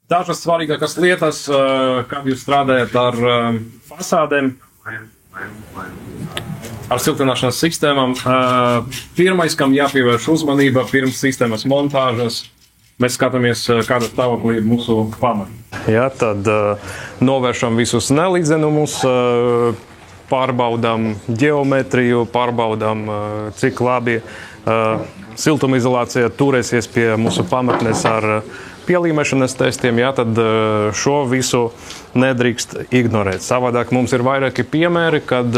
Dažas svarīgākas lietas, kad jūs strādājat ar fasādēm, ar siltināšanas sistēmām. Pirmais, kam jāpievērš uzmanība pirms sistēmas montāžas, mēs skatāmies, kāda stāvoklī ir mūsu pamata. Jā, tad novēršam visus nelīdzenumus, pārbaudām ģeometriju, pārbaudām, cik labi siltumizolācija turēsies pie mūsu pamatnes ar pielīmešanas testiem. Jā, tad šo visu nedrīkst ignorēt. Savādāk mums ir vairāki piemēri, kad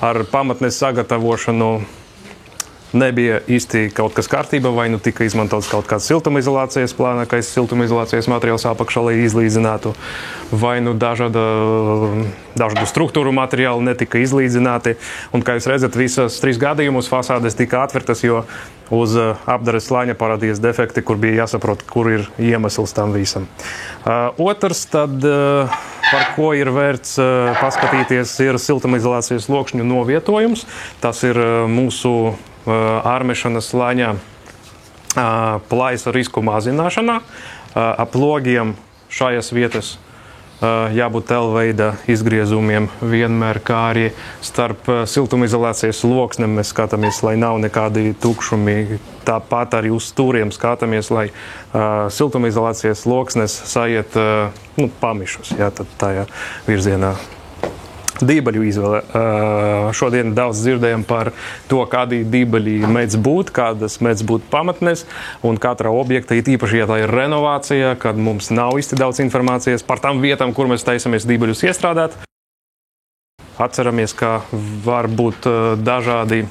ar pamatnes sagatavošanu nebija īsti kaut kas kārtībā, vai nu tika izmantots kaut kāds siltumizolācijas plānākais siltumizolācijas materiāls apakšā, lai izlīdzinātu, vai nu dažādu struktūru materiāli netika izlīdzināti. Un, kā jūs redzat, visas 3 gadījumus fasādes tika atvertas, jo uz apdares slāņa parādījās defekti, kur bija jāsaprot, kur ir iemesls tam visam. Otrs, tad, par ko ir vērts paskatīties, ir siltumizolācijas lokšņu novietojums. Tas ir mūsu ārmešanas slāņā plaisa risku mazināšanā. Ap logiem šajās vietas jābūt L-veida izgriezumiem vienmēr, kā arī starp siltumizolācijas loksnēm mēs skatāmies, lai nav nekādi tukšumi. Tāpat arī uz stūriem skatāmies, lai siltumizolācijas loksnes sajiet pamišus, jā, tad tajā virzienā. Dībeļu izvēle. Šodien daudz dzirdējam par to, kādi dībeļi mēdz būt, kādas mēdz būt pamatnes, un katra objekta, it īpaši, ja tā ir renovācija, kad mums nav īsti daudz informācijas par tām vietām, kur mēs taisamies dībeļus iestrādāt. Atceramies, ka var būt dažādi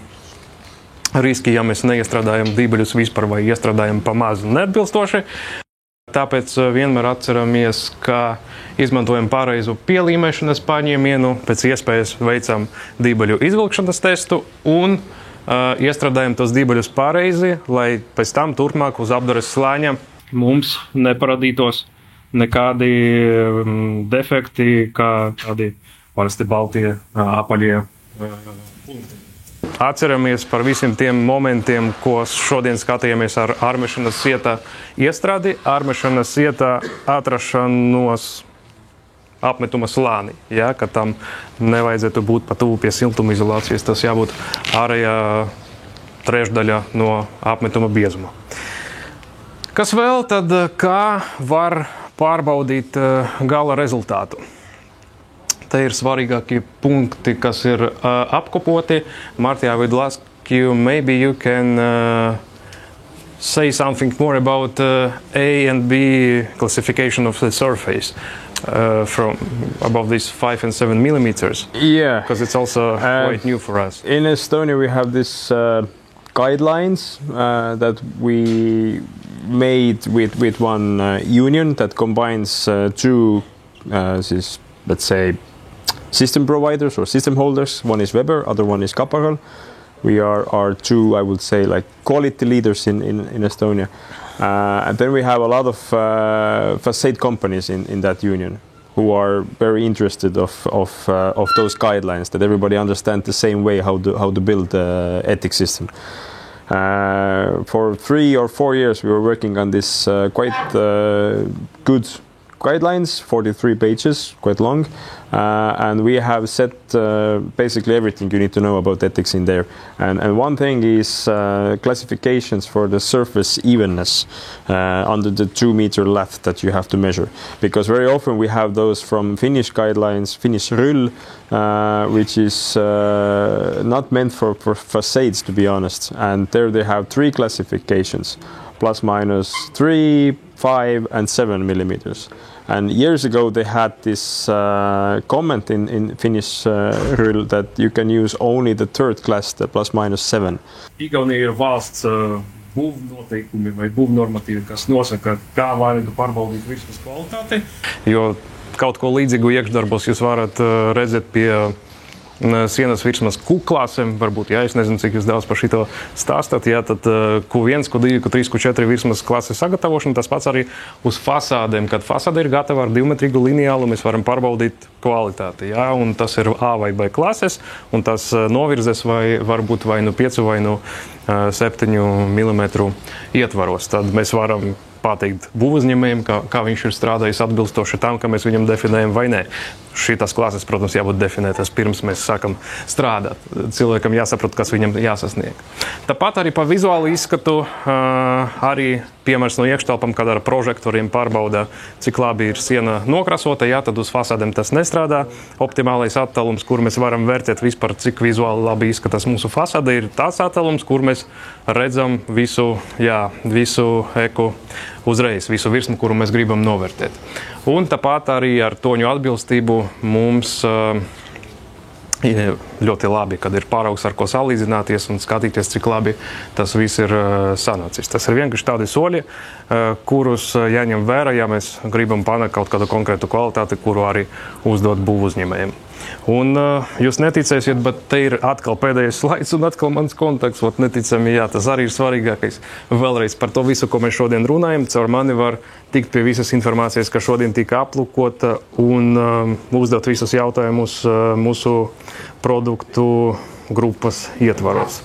riski, ja mēs neiestrādājam dībeļus vispār vai iestrādājam pa mazu neatbilstoši. Tāpēc vienmēr atceramies, ka izmantojam pareizu pielīmešanas paņēmienu, pēc iespējas veicam dībeļu izvilkšanas testu un iestrādājam tos dībeļus pareizi, lai pēc tam turpmāk uz apdares slāņa mums neparādītos nekādi defekti, kā tādi parasti baltie apaļie punkti. Atceramies par visiem tiem momentiem, ko šodien skatījāmies ar ārmešanas sieta iestrādi, ārmešanas sieta atrašanos apmetuma slānī, ja, ka tam nevajadzētu būt pa tuvu pie siltumizolācijas, tas jābūt ārējā trešdaļa no apmetuma biezuma. Kas vēl tad, kā var pārbaudīt gala rezultātu? Te ir svarīgākie punkti, kas ir apkopoti. Marty, I would ask you, maybe you can say something more about A and B classification of the surface from above these 5 and 7 millimeters. Yeah. Because it's also quite new for us. In Estonia, we have this guidelines that we made with one union that combines two, let's say, system providers or system holders. One is Weber, other one is Kapagal. We are two, I would say, like quality leaders in Estonia. And then we have a lot of facade companies in that union who are very interested of those guidelines, that everybody understands the same way how to build the ETIC system. For 3 or 4 years we were working on this quite good guidelines, 43 pages, quite long, and we have set basically everything you need to know about ethics in there. And one thing is classifications for the surface evenness under the 2 meter left that you have to measure, because very often we have those from Finnish guidelines, Finnish RUL, which is not meant for facades, to be honest, and there they have 3 classifications, plus minus 3, 5 and 7 millimeters. And years ago they had this comment in Finnish rule that you can use only the 3rd class, the plus minus 7. Igaunija ir valsts būvnoteikumi vai būvnormatīvi, kas nosaka, kā varētu pārbaudīt virsmas kvalitāti. Jo kaut ko līdzīgu iekšdarbos jūs varat redzēt pie sienas virsmas Q-klasēm, varbūt, jā, es nezinu, cik jūs daudz par šito stāstat, jā, tad Q1, Q2, Q3, Q4 virsmas klases sagatavošana, tas pats arī uz fasādēm, kad fasāde ir gatava ar 2-metrīgu lineālu, mēs varam pārbaudīt kvalitāti, jā, un tas ir A vai B klases, un tas novirzes var būt vai nu 5 vai nu 7 mm ietvaros. Tad mēs varam pateikt būvuzņēmējiem, kā viņš ir strādājis atbilstoši tam, ka mēs viņam definējam vai nē. Šīs klases, protams, jābūt definētas pirms mēs sākam strādāt. Cilvēkam jāsaprot, kas viņam jāsasnieg. Tāpat arī pa vizuālu izskatu, arī piemērs no iekštelpām, kad ar prožektoriem pārbauda, cik labi ir siena nokrasota, jā, tad uz fasādēm tas nestrādā. Optimālais attālums, kur mēs varam vērtēt vispār, cik vizuāli labi izskatās mūsu fasāde, ir tāds attālums, kur mēs redzam visu eku uzreiz, visu virsmu, kuru mēs gribam novērtēt. Un tāpat arī ar toņu atbilstību mums ir ļoti labi, kad ir paraugs, ar ko salīdzināties un skatīties, cik labi tas viss ir sanācis. Tas ir vienkārši tādi soļi, kurus jāņem vērā, ja mēs gribam panākt kaut kādu konkrētu kvalitāti, kuru arī uzdot būvuzņēmējiem. Un jūs neticēsiet, bet te ir atkal pēdējais slaids un atkal mans kontakts. Neticami, jā, tas arī ir svarīgākais. Vēlreiz par to visu, ko mēs šodien runājam, caur mani var tikt pie visas informācijas, kas šodien tika aplūkota, un uzdot visus jautājumus mūsu produktu grupas ietvaros.